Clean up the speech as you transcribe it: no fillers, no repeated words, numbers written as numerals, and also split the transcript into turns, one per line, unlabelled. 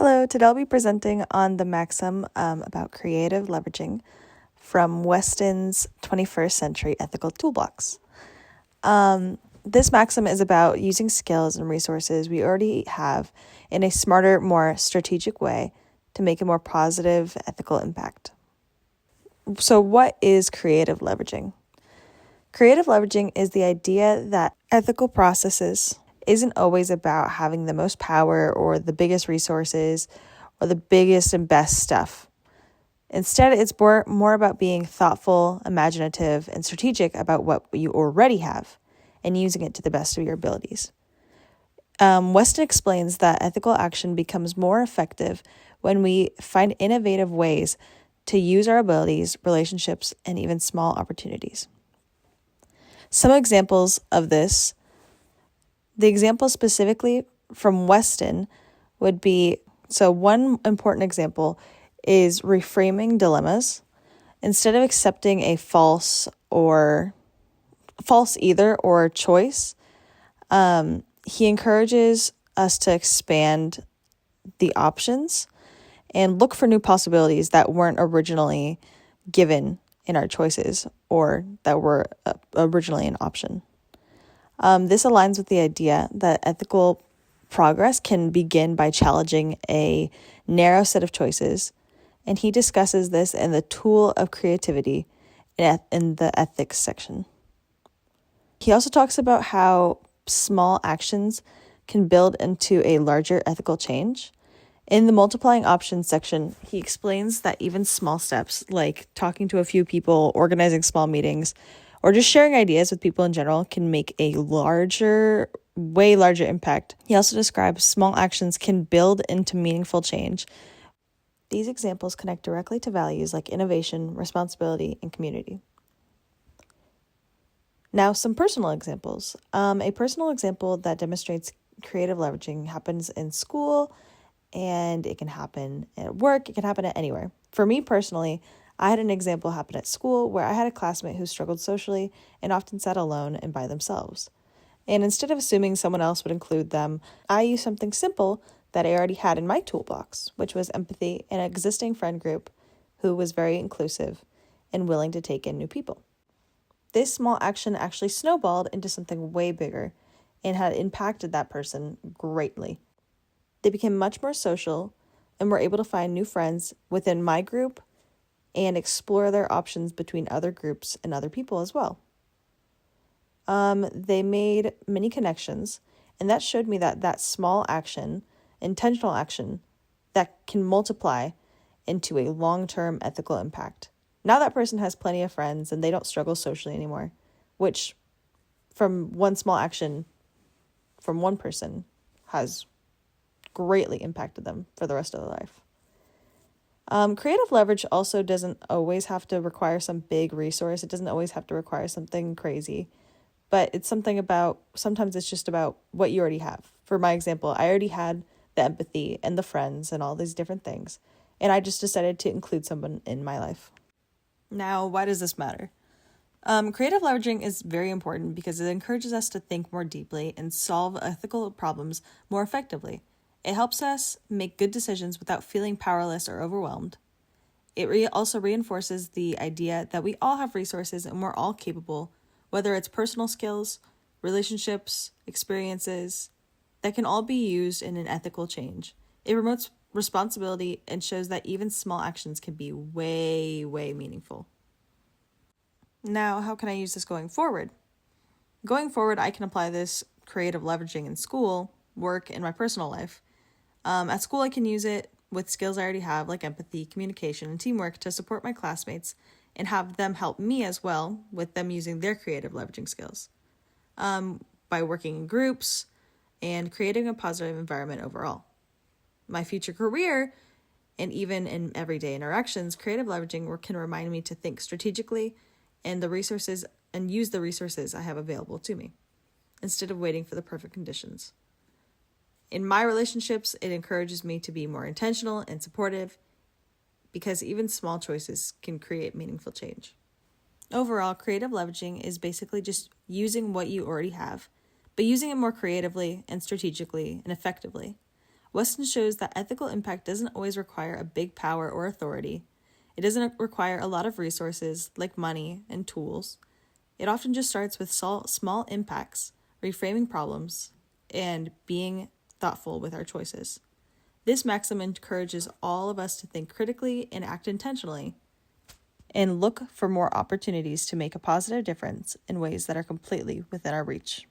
Hello, today I'll be presenting on the maxim about creative leveraging from Weston's 21st Century Ethical Toolbox. This maxim is about using skills and resources we already have in a smarter, more strategic way to make a more positive ethical impact. So what is creative leveraging? Creative leveraging is the idea that ethical processes isn't always about having the most power or the biggest resources or the biggest and best stuff. Instead, it's more about being thoughtful, imaginative, and strategic about what you already have and using it to the best of your abilities. Weston explains that ethical action becomes more effective when we find innovative ways to use our abilities, relationships, and even small opportunities. Some examples of this, the example specifically from Weston would be, so one important example is reframing dilemmas. Instead of accepting a false either or choice, he encourages us to expand the options and look for new possibilities that weren't originally given in our choices or that were originally an option. This aligns with the idea that ethical progress can begin by challenging a narrow set of choices, and he discusses this in the tool of creativity in the ethics section. He also talks about how small actions can build into a larger ethical change. In the multiplying options section, he explains that even small steps like talking to a few people, organizing small meetings, or just sharing ideas with people in general can make a way larger impact. He also describes small actions can build into meaningful change. These examples connect directly to values like innovation, responsibility, and community. Now, some personal examples. A personal example that demonstrates creative leveraging happens in school, and it can happen at work, it can happen at anywhere. For me personally, I had an example happen at school where I had a classmate who struggled socially and often sat alone and by themselves. And instead of assuming someone else would include them, I used something simple that I already had in my toolbox, which was empathy and an existing friend group who was very inclusive and willing to take in new people. This small action actually snowballed into something way bigger and had impacted that person greatly. They became much more social and were able to find new friends within my group and explore their options between other groups and other people as well. They made many connections, and that showed me that small action, intentional action, that can multiply into a long-term ethical impact. Now that person has plenty of friends and they don't struggle socially anymore, which from one small action from one person has greatly impacted them for the rest of their life. Creative leverage also doesn't always have to require some big resource. It doesn't always have to require something crazy, but sometimes it's just about what you already have. For my example, I already had the empathy and the friends and all these different things, and I just decided to include someone in my life. Now, why does this matter? Creative leveraging is very important because it encourages us to think more deeply and solve ethical problems more effectively. It helps us make good decisions without feeling powerless or overwhelmed. It also reinforces the idea that we all have resources and we're all capable, whether it's personal skills, relationships, experiences, that can all be used in an ethical change. It promotes responsibility and shows that even small actions can be way, way meaningful. Now, how can I use this going forward? Going forward, I can apply this creative leveraging in school, work, and my personal life. At school, I can use it with skills I already have, like empathy, communication, and teamwork, to support my classmates and have them help me as well with them using their creative leveraging skills by working in groups and creating a positive environment overall. My future career and even in everyday interactions, creative leveraging can remind me to think strategically and use the resources I have available to me instead of waiting for the perfect conditions. In my relationships, it encourages me to be more intentional and supportive because even small choices can create meaningful change. Overall, creative leveraging is basically just using what you already have, but using it more creatively and strategically and effectively. Weston shows that ethical impact doesn't always require a big power or authority. It doesn't require a lot of resources like money and tools. It often just starts with small impacts, reframing problems, and being thoughtful with our choices. This maxim encourages all of us to think critically and act intentionally, and look for more opportunities to make a positive difference in ways that are completely within our reach.